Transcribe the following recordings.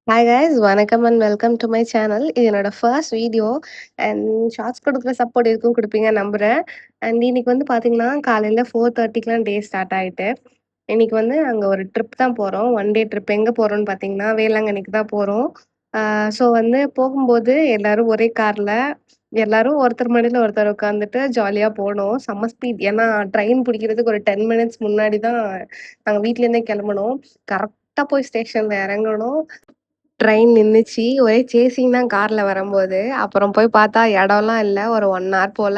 Hi guys வணக்கம் and welcome to my channel. இது என்னோட ஃபர்ஸ்ட் வீடியோ அண்ட் ஷார்ட்ஸ் கொடுக்குற சப்போர்ட் இருக்கும் கொடுப்பீங்க நம்புகிறேன். அண்ட் இன்னைக்கு வந்து பார்த்தீங்கன்னா காலையில் 4:30க்குலாம் டே ஸ்டார்ட் ஆகிட்டு இன்னைக்கு வந்து அங்கே ஒரு ட்ரிப் தான் போகிறோம். ஒன் டே ட்ரிப் எங்கே போகிறோம்னு பார்த்தீங்கன்னா வேளாங்கண்ணிக்கு தான் போகிறோம். ஸோ வந்து போகும்போது எல்லாரும் ஒரே காரில் எல்லாரும் ஒருத்தர் மடியில் ஒருத்தர் உட்காந்துட்டு ஜாலியாக போனோம். செம்ம ஸ்பீட், ஏன்னா ட்ரெயின் பிடிக்கிறதுக்கு ஒரு 10 மினிட்ஸ் முன்னாடி தான் நாங்கள் வீட்லேருந்தே கிளம்பணும். கரெக்டாக போய் ஸ்டேஷனில் இறங்கணும். ட்ரெயின் நின்னுச்சு. ஒரே சேசிங் தான் கார்ல வரம்போது. அப்புறம் போய் பார்த்தா இடம்லாம் இல்ல. ஒரு 1 ஹவர் போல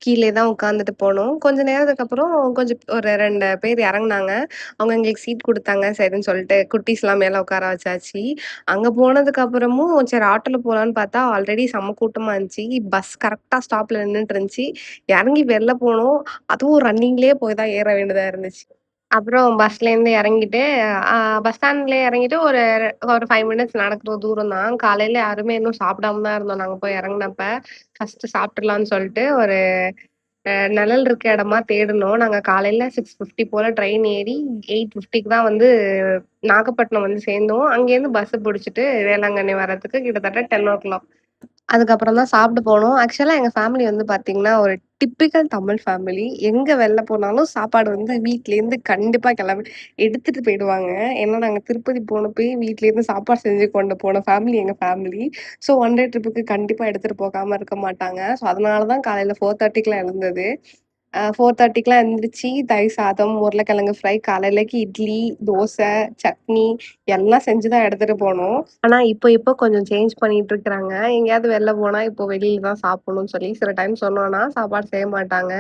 கீழயே தான் உட்காந்துட்டு போனோம். கொஞ்ச நேரத்துக்கு அப்புறம் கொஞ்சம் ஒரு 2 பேர் இறங்குனாங்க. அவங்க எங்களுக்கு சீட் குடுத்தாங்க. சரின்னு சொல்லிட்டு குட்டீஸ்லாம் மேல உட்கார வச்சாச்சு. அங்க போனதுக்கு அப்புறமும் சரி ஆட்டோல போலான்னு பார்த்தா ஆல்ரெடி செம்ம கூட்டமா இருந்துச்சு. பஸ் கரெக்ட்டா ஸ்டாப்ல நின்னுட்டு இருந்துச்சு. இறங்கி வெளில போனோம். அதுவும் ரன்னிங்லயே போய் தான் ஏற வேண்டியதா இருந்துச்சு. அப்புறம் பஸ்லேருந்து இறங்கிட்டு, அ பஸ் ஸ்டாண்ட்ல இறங்கிட்டு ஒரு 5 மினிட்ஸ் நடக்குற தூரம் தான். காலையில யாருமே இன்னும் சாப்பிடாம தான் இருந்தோம் நாங்க போய் இறங்குனப்ப. ஃபர்ஸ்ட்டு சாப்பிட்டுறலான்னு சொல்லிட்டு ஒரு நிழல் இருக்க இடமா தேடுனோம். நாங்க காலையில 6:50 போல ட்ரெயின் ஏறி 8:50க்கு தான் வந்து நாகப்பட்டினம் வந்து சேர்ந்தோம். அங்கேருந்து பஸ் புடிச்சுட்டு வேளாங்கண்ணி வரதுக்கு கிட்டத்தட்ட 10:00. அதுக்கப்புறம் தான் சாப்பிட போனோம். ஆக்சுவலா எங்க ஃபேமிலி வந்து பார்த்தீங்கன்னா, ஒரு டிப்பிக்கல் தமிழ் ஃபேமிலி. எங்க வெளில போனாலும் சாப்பாடு வந்து வீட்லேருந்து கண்டிப்பா எடுத்துட்டு போயிடுவாங்க. ஏன்னா, நாங்க திருப்பதி போனப்பயே வீட்லேருந்து சாப்பாடு செஞ்சு கொண்டு போன ஃபேமிலி எங்க ஃபேமிலி. ஸோ ஒன் டே ட்ரிப்புக்கு கண்டிப்பா எடுத்துட்டு போகாம இருக்க மாட்டாங்க. ஸோ அதனால தான் காலையில 4:30க்குலாம் எழுந்தது. 4:30க்குலாம் எந்திரிச்சு, தயிர் சாதம், உருளைக்கிழங்கு ஃப்ரை, காலையிலக்கு இட்லி, தோசை, சட்னி எல்லாம் செஞ்சு தான் எடுத்துட்டு போனோம். ஆனா, இப்போ கொஞ்சம் சேஞ்ச் பண்ணிட்டு இருக்கிறாங்க. எங்கேயாவது வெளில போனா, இப்போ வெளில தான் சாப்பிடணும்னு சொல்லி சில டைம் சொன்னோம்னா, சாப்பாடு செய்ய மாட்டாங்க.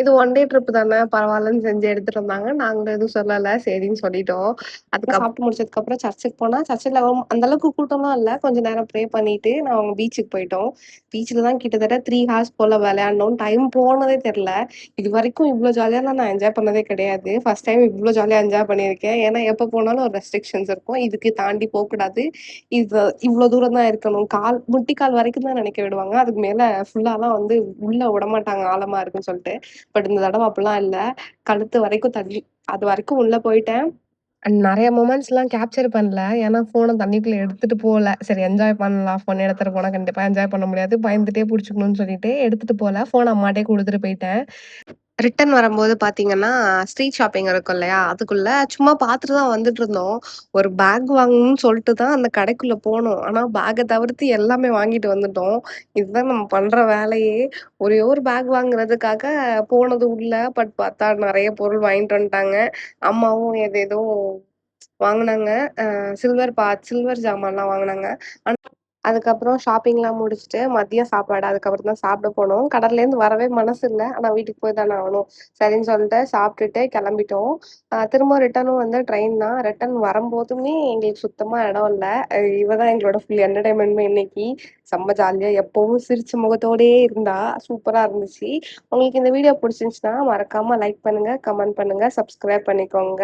இது ஒன் டே ட்ரிப் தானே பரவாயில்லன்னு செஞ்சு எடுத்துட்டு வந்தாங்க. நாங்களும் எதுவும் சொல்லல. சரின்னு சொல்லிட்டோம். அதுக்கு சாப்பிட்டு முடிச்சதுக்கப்புறம் சர்ச்சுக்கு போனா, சர்ச்சில அந்த அளவுக்கு கூட்டம்லாம் இல்ல. கொஞ்ச நேரம் ப்ரே பண்ணிட்டு, நாங்க பீச்சுக்கு போயிட்டோம். பீச்ல தான் கிட்டத்தட்ட 3 ஹார்ஸ் போல விளையாண்டோம். டைம் போனதே தெரியல. இதுவரைக்கும் இவ்ளோ ஜாலியாலாம் நான் என்ஜாய் பண்ணதே கிடையாது. ஃபர்ஸ்ட் டைம் இவ்ளோ ஜாலியா என்ஜாய் பண்ணியிருக்கேன். ஏன்னா, எப்ப போனாலும் ஒரு ரெஸ்ட்ரிக்ஷன்ஸ் இருக்கும். இதுக்கு தாண்டி போக்கூடாது. இது இவ்ளோ தூரம் தான் இருக்கணும். முட்டிக்கால் வரைக்கும் தான் நினைக்க விடுவாங்க. அதுக்கு மேல ஃபுல்லாலாம் வந்து உள்ள விடமாட்டாங்க ஆழமா இருக்குன்னு சொல்லிட்டு. பட் இந்த தடவ அப்படிலாம் இல்ல. கழுத்து வரைக்கும் தண்ணி. அது வரைக்கும் உள்ள போயிட்டேன். அண்ட் நெறைய மொமெண்ட்ஸ்லாம் கேப்சர் பண்ணல. ஏன்னா ஃபோன தண்ணிக்குள்ள எடுத்துட்டு போல. சரி என்ஜாய் பண்ணலாம். ஃபோன் எடுத்துட்டு போனா கண்டிப்பா என்ஜாய் பண்ண முடியாது. பயந்துட்டே புடிச்சுக்கணும்னு சொல்லிட்டு எடுத்துட்டு போல. ஃபோன அம்மாட்டயே குடுத்துட்டு போயிட்டேன். ரிட்டர்ன் வரும்போது பார்த்தீங்கன்னா, ஸ்ட்ரீட் ஷாப்பிங் இருக்கும் இல்லையா? அதுக்குள்ள சும்மா பார்த்துட்டு தான் வந்துட்டுருந்தோம். ஒரு பேக் வாங்கணும்னு சொல்ட்டு தான் அந்த கடைக்குள்ள போனோம். ஆனா பேக்க தவிர்த்து எல்லாமே வாங்கிட்டு வந்துட்டோம். இதுதான் நம்ம பண்ற வேலையே. ஒரே ஒரு பேக் வாங்குறதுக்காக போனது உள்ள. பட் பார்த்தா நெறைய பொருள் வாங்கிட்டு வந்துட்டாங்க. அம்மாவும் ஏதேதோ வாங்குனாங்க. சில்வர் ஜாமான்லாம் வாங்குனாங்க. அதுக்கப்புறம் ஷாப்பிங்லாம் முடிச்சுட்டு, மதியம் சாப்பாடு அதுக்கப்புறம் தான் சாப்பிட போனோம். கடல்லேருந்து வரவே மனசு இல்ல. ஆனா வீட்டுக்கு போய் தானே ஆகணும். சரின்னு சொல்லிட்டு சாப்பிட்டுட்டு கெளம்பிட்டோம். திரும்ப ரிட்டர்னும் வந்து ட்ரெயின் தான். ரிட்டர்ன் வரும்போதுமே எங்களுக்கு சுத்தமா இடம் இல்ல. இவ தான் எங்களோட ஃபுல் என்டர்டெயின்மெண்ட்மே இன்னைக்கு. செம்ம ஜாலியா எப்பவும் சிரிச்ச முகத்தோடயே இருந்தா. சூப்பரா இருந்துச்சு. உங்களுக்கு இந்த வீடியோ புடிச்சிருந்துச்சுன்னா, மறக்காம லைக் பண்ணுங்க, கமெண்ட் பண்ணுங்க, சப்ஸ்கிரைப் பண்ணிக்கோங்க.